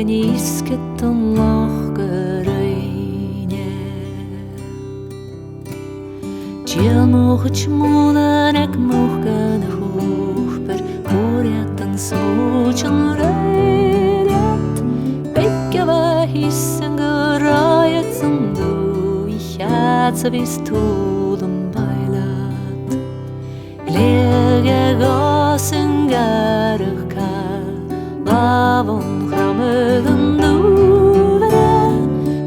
genísket an lách go roine. Díal móchad smóna ag mócha na húchbar búriad an smóid an roiad. Beice bheith hís an go ráiad san dú I chead sa bhís túl an bailad. Léige gás an garach cael Bafon chramad an dúfara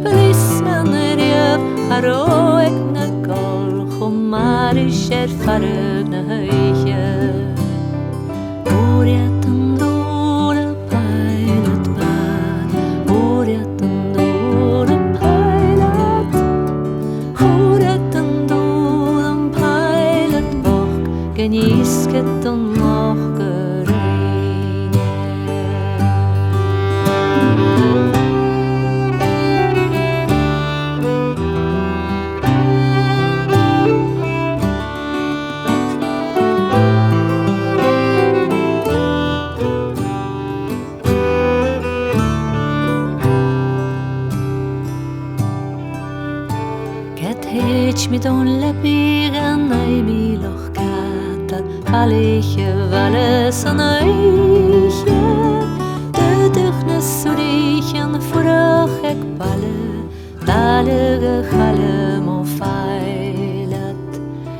Policeman riamh ar óig na gol Chomaris farag na haiche Búriad an dúl a pilot ban Búriad an dúl a pilot Búriad an dúl an pilot boch Genísket an lách go Heit mit on lepig an aimi loch kata Haliche valles an eiche Dudig na surich an furach ag balle Dalige challe mo feilet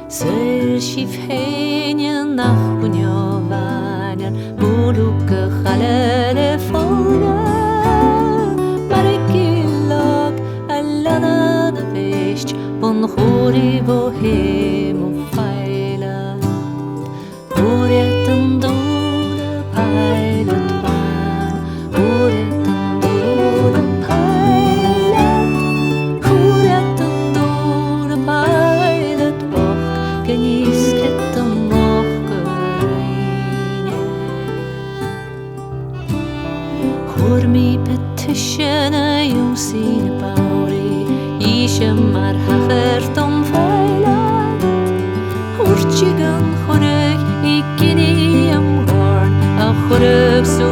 Sur sif heinje nach bunjo vanyan Buluke challe le folga Marikilog allana na veist Bon chóri bohem o feile Búriad an dúl a pilot ban Búriad an dúl a pilot Búriad an dúl a pilot boch Genísket an lách go roine Chór mi petition a júsí na bári Ishe mar hachert an feilad Húrtig an choreg I gini am gharn A choreg sú